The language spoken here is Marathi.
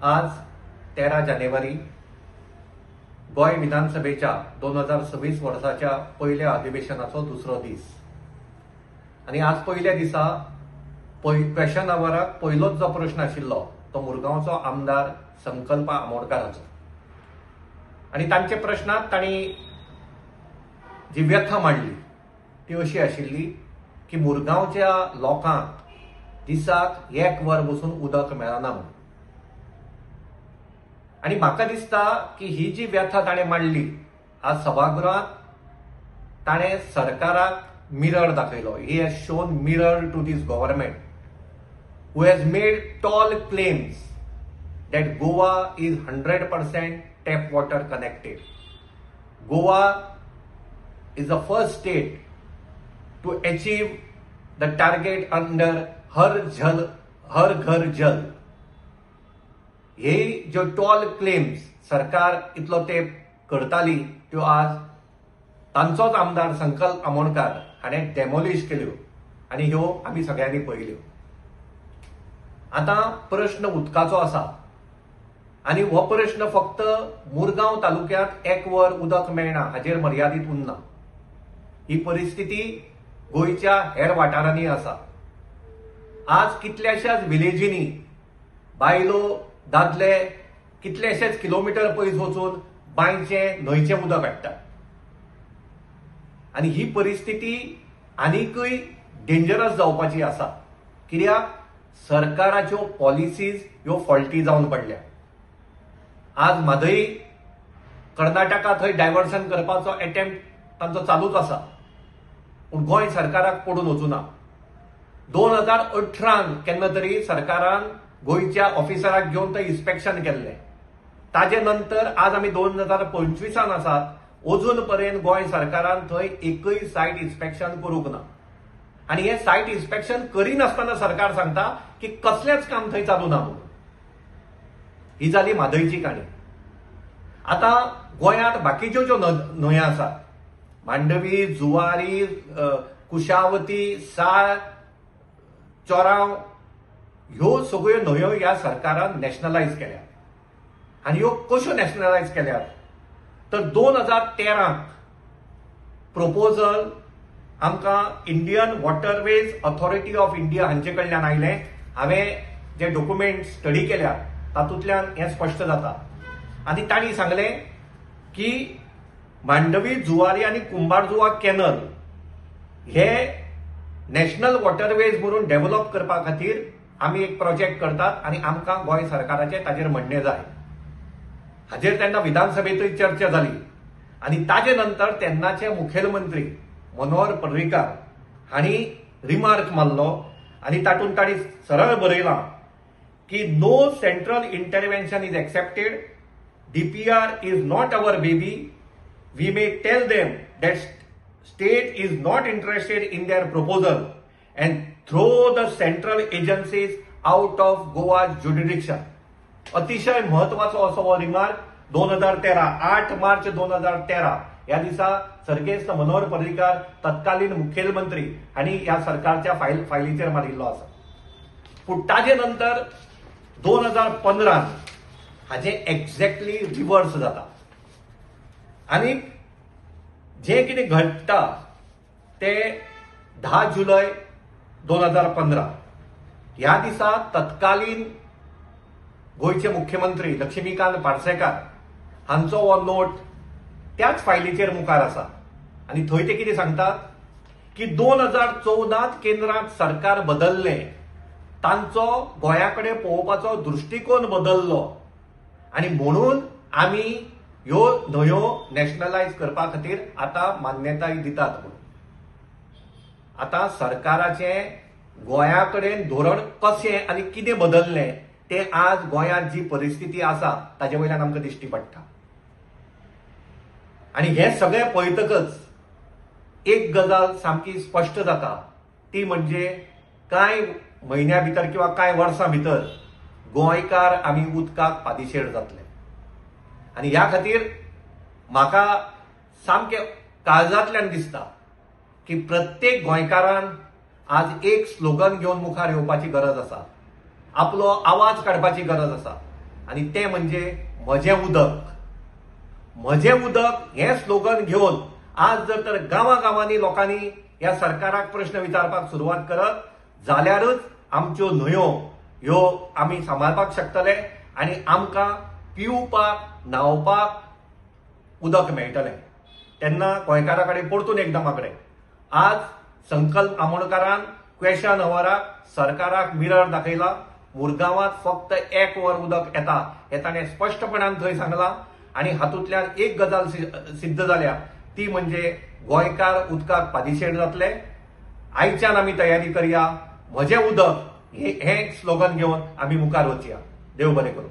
आज 13 जानेवारी गोय विधानसभेच्या 2026 वर्साच्या पहिल्या अधिवेशनाचो दुसरो दीस आणि आज पहिल्या दिसा क्वेश्चन आवराक पहिलोच जो प्रश्न आशिल्लो तो मुरगांवचो आमदार संकल्प आमोणकाराचो आणि तांचे प्रश्नात तांणी जी व्यथा मांडली ती अशी आशिल्ली की मुरगांवच्या लोकांक दिसाक 1 वर बसून उदक मेळना म्हणून. आणि म्हाका दिसता की ही जी व्यथा ताणें मांडली आज सभागृहात ताणें सरकाराक मिरर दाखयलो. ही has shown mirror to this government who has made tall claims that Goa is 100% tap water connected. Goa is the first state to achieve the target under Har Ghar Jal. हे जो टॉल क्लेम्स सरकार इतलो ते करताली त्यो आज तांचोच आमदार संकल्प आमोणकार हाणें डेमोलिश केल्यो आनी ह्यो आमी सगळ्यांनी पळयल्यो. आता प्रश्न उदकाचो आसा आणि हो प्रश्न फक्त मुरगांव तालुक्यात 1 वर उदक मेळना हाजेर मर्यादित उरना. ही परिस्थिती गोंयच्या हेर वाठारांनी आसा. आज कितल्याशाच विलेजींनी बायलो दादले कितलेशेच किलोमीटर पयस वचून बांयचे न्हंयचे उदक हाडटात आणि ही परिस्थिती आनीकय डेंजरस जावपाची आसा. कित्याक सरकाराच्यो पॉलिसीज ह्यो फॉल्टी जावन पडल्या. आज म्हादई कर्नाटका थंय डायव्हर्शन करपाचो अटेम्प्ट तांचो चालूच आसा पूण गोंय सरकाराक पडून वचूना. 2018 केन्ना तरी सरकारान गोंयच्या ऑफिसराक घेवन थंय इन्स्पेक्शन केल्लें. ताजे नंतर आज आमी 2025 आसात. अजून पर्यंत गोंय सरकारान थंय एकय सायट इन्स्पेक्शन करूंक ना आणि हे सायट इन्स्पेक्शन करिनासतना सरकार सांगता की कसलेंच काम थंय चालू ना म्हणून. ही जाली म्हादईची काणी. आता गोंयांत बाकीच्यो ज्यो न्हंयो आसात मांडवी, जुवारी, कुशावती, साळ, चोराव ह्यो सगळ्यो न्हंयो ह्या सरकारान नॅशनलायज केल्यात. आनी ह्यो कश्यो नॅशनलायज केल्यात तर 2013 प्रपोजल आमकां Indian waterways authority of India हांचे कडल्यान आयलें. हांवें जे डॉक्युमेंट स्टडी केल्यात तातूंतल्यान हें स्पश्ट जाता आनी तांणी सांगलें की मांडवी, जुवारी आनी कुंभारजुवा कॅनल हे नॅशनल वॉटरवेज म्हणून डेव्हलप करपा खातीर आमी एक प्रोजेक्ट करतात आनी आमकां गोंय सरकाराचें ताजेर म्हणणें जाय. हाजेर तेन्ना विधानसभेंतूय चर्चा जाली आनी ताजे नंतर तेन्नाचे मुखेलमंत्री मनोहर पर्रीकार हांणी रिमार्क मारलो आनी तातूंत तांणी सरळ बरयलां की no central intervention is accepted. DPR is not our baby. We may tell them that state is not interested in their proposal and throw the central agencies out of Goa's jurisdiction. अतिशय महत्वाचो असो हो रिमार्क 2013 8 मार्च 2013 या दिसा सर्गेस्त मनोहर पर्रीकार तत्कालीन मुखेलमंत्री हांणी ह्या सरकारच्या फायलीचेर मारिल्लो आसा. पूण ताजे नंतर 2015 हाजे एक्झॅक्टली रिवर्स जाता आणि जे कितें घडटा ते 10 जुलय 2015 ह्या दिसा तत्कालीन गोंयचे मुख्यमंत्री लक्ष्मीकांत पार्सेकार हांचो हो नोट त्याच फायलीचेर मुखार आसा आणि थंय ते कितें सांगतात की 2014 केंद्रांत सरकार बदल्लें तांचो गोंयाकडे पळोवपाचो दृश्टिकोन बदल्लो आणि म्हणून आमी ह्यो न्हंयो नॅशनलायज करपा खातीर आता मान्यताय दितात म्हणून. आता सरकाराचें गोंया कडेन धोरण कशें आनी कितें बदल्लें तें आज गोंयांत जी परिस्थिती आसा ताजे वयल्यान आमकां दिश्टी पडटा. आणि हे सगळें पळयतकच एक गजाल सामकी स्पश्ट जाता ती म्हणजे कांय म्हयन्या भितर किंवा कांय वर्सां भितर गोंयकार आमी उदकाक पादेशीर जातले. आनी ह्या खातीर म्हाका सामकें काळजांतल्यान दिसता की प्रत्येक गोंयकारान आज एक स्लोगन घेवन मुखार येवपाची गरज आसा. आपलो आवाज काडपाची गरज आसा आणि ते म्हणजे म्हजें उदक. म्हजें उदक हें स्लोगन घेवन आज जर तर गांवांनी लोकांनी ह्या सरकाराक प्रश्न विचारपाक सुरवात करत जाल्यारच आमच्यो न्हंयो ह्यो आमी सांबाळपाक शकतले आनी आमकां पिवपाक न्हांवपाक उदक मेळटलें. तेन्ना गोंयकारा कडेन परतून एकदां मागणें, आज संकल्प आमोणकारान क्वेशन अवराक सरकाराक मिरर दाखयला. मुरगांवांत फक्त 1 वर उदक येता हें ताणें स्पश्टपणान थंय सांगलां आनी हातूंतल्यान एक गजाल सिद्ध जाल्या, ती म्हणजे गोंयकार उदकाक पादेशीर जातले. आयच्यान आमी तयारी करया. म्हजें उदक हें स्लोगन घेवन आमी मुखार वचया. देव बरें करूं.